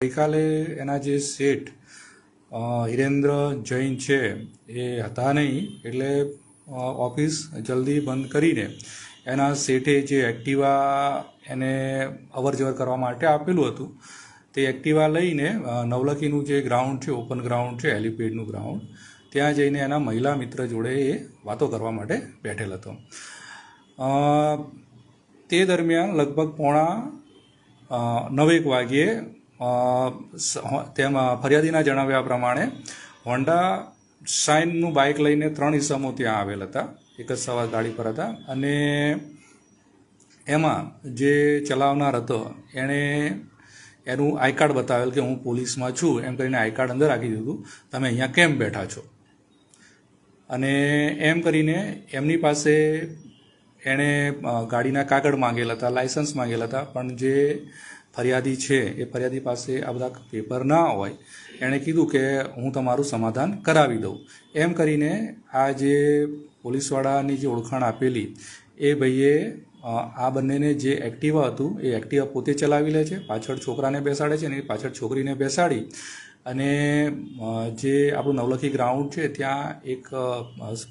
ગઈકાલે એના જે શેઠ હિરેન્દ્ર જૈન છે એ હતા નહીં, એટલે ઓફિસ જલ્દી બંધ કરીને એના શેઠે જે એક્ટિવા એને અવર જવર કરવા માટે આપેલું હતું તે એક્ટિવા લઈને નવલખીનું જે ગ્રાઉન્ડ છે, ઓપન ગ્રાઉન્ડ છે, હેલિપેડનું ગ્રાઉન્ડ, ત્યાં જઈને એના મહિલા મિત્ર જોડે એ વાતો કરવા માટે બેઠેલ હતો. તે દરમિયાન લગભગ 8:45 વાગ્યે તેમાં ફરિયાદીના જણાવ્યા પ્રમાણે હોન્ડા શાઇનનું બાઇક લઈને 3 ઈસમો ત્યાં આવેલ હતા, એક જ સવાર ગાડી પર હતા, અને એમાં જે ચલાવનાર હતો એણે એનું આઈ કાર્ડ બતાવેલ કે હું પોલીસમાં છું એમ કરીને આઈ કાર્ડ અંદર રાખી દીધું, તમે અહીંયા કેમ બેઠા છો, અને એમ કરીને એમની પાસે એણે ગાડીના કાગળ માંગેલા હતા, લાયસન્સ માંગેલા હતા, પણ જે ફરિયાદી છે એ ફરિયાદી પાસે આ બધા પેપર ના હોય, એણે કીધું કે હું તમારું સમાધાન કરાવી દઉં. એમ કરીને આ જે પોલીસવાળાની જે ઓળખાણ આપેલી એ ભાઈએ આ બંનેને જે એક્ટિવા હતું એ એક્ટિવા પોતે ચલાવી લે છે, પાછળ છોકરાને બેસાડે છે, અને પાછળ છોકરીને બેસાડી અને જે આપણું નવલખી ગ્રાઉન્ડ છે ત્યાં એક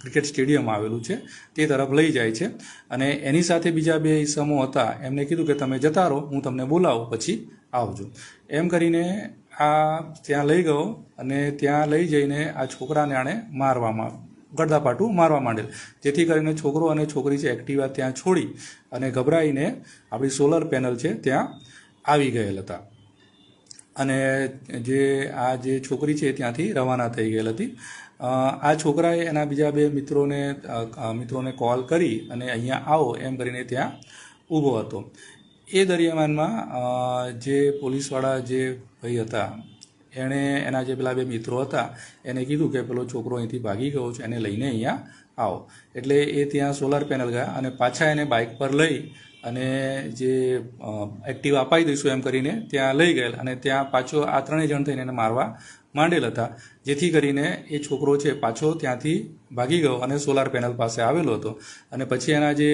ક્રિકેટ સ્ટેડિયમ આવેલું છે તે તરફ લઈ જાય છે, અને એની સાથે બીજા 2 ઈસમો હતા, એમને કીધું કે તમે જતા રહો, હું તમને બોલાવું પછી આવજો. એમ કરીને આ ત્યાં લઈ ગયો, અને ત્યાં લઈ જઈને આ છોકરાને આણે ગડદાપાટું મારવા માંડેલ, જેથી કરીને છોકરો અને છોકરી છે એક્ટિવા ત્યાં છોડી અને ગભરાઈને આપણી સોલર પેનલ છે ત્યાં આવી ગયેલ હતા, અને આ જે છોકરી છે ત્યાંથી રવાના થઈ ગયેલ હતી. આ છોકરાએ એના બીજા 2 મિત્રોને કોલ કરી અને અહીંયા આવો એમ કરીને ત્યાં ઊભો હતો. એ દરમિયાનમાં જે પોલીસવાળા જે ભાઈ હતા એણે એના જે પેલા 2 મિત્રો હતા એને કીધું કે પેલો છોકરો અહીંથી ભાગી ગયો છે, એને લઈને અહીંયા આવો. એટલે એ ત્યાં સોલાર પેનલ ગયા અને પાછા એને બાઇક પર લઈ અને જે એક્ટિવા અપાઈ દઈશું એમ કરીને ત્યાં લઈ ગયેલ, અને ત્યાં પાછો આ 3 જણ થઈને એને મારવા માંડેલ હતા, જેથી કરીને એ છોકરો છે પાછો ત્યાંથી ભાગી ગયો અને સોલાર પેનલ પાસે આવેલો હતો. અને પછી એના જે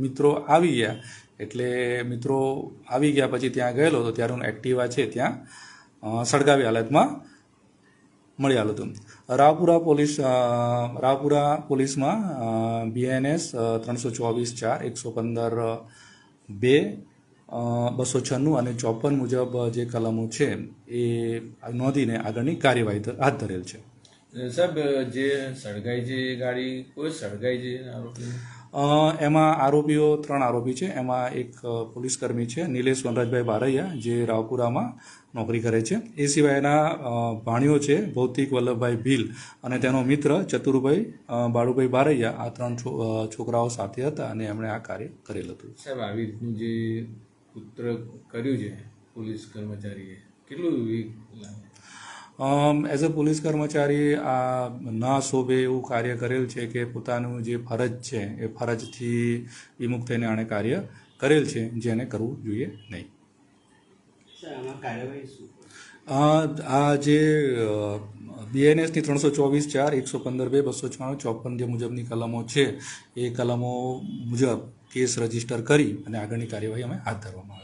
મિત્રો આવી ગયા, એટલે મિત્રો આવી ગયા પછી ત્યાં ગયેલો હતો ત્યારે એક્ટિવા છે ત્યાં સળગાવી હાલતમાં મળી આવ્યું હતું. રાવપુરા પોલીસમાં BNS 324/4 115 2 296 અને 54 મુજબ જે કલમો છે એ નોંધીને આગળની કાર્યવાહી હાથ ધરેલ છે. સાહેબ, જે સળગાઈ છે ગાડી, કોઈ સળગાઈ છે આરોપી? એમાં આરોપીઓ 3 આરોપી છે. એમાં એક પોલીસકર્મી છે નિલેશ વનરાજભાઈ બારૈયા, જે રાવપુરામાં નોકરી કરે છે. એ સિવાય એના ભાણીઓ છે ભૌતિક વલ્લભભાઈ ભીલ અને તેનો મિત્ર ચતુરભાઈ બાળુભાઈ બારૈયા. આ 3 છોકરાઓ સાથે હતા અને એમણે આ કાર્ય કરેલ હતું. સાહેબ, આવી રીતનું જે પુત્ર કર્યું છે પોલીસ કર્મચારીએ, કેટલું લાગે? એઝ અ પોલીસ કર્મચારી આ ના શોભે એવું કાર્ય કરેલ છે કે પોતાનું જે ફરજ છે એ ફરજથી વિમુખ થઈને આણે કાર્ય કરેલ છે, જેને કરવું જોઈએ નહીં. આ જે BNSની 324/4 115 2 296 54 જે મુજબની કલમો છે એ કલમો મુજબ કેસ રજીસ્ટર કરી અને આગળની કાર્યવાહી અમે હાથ ધરવામાં આવે.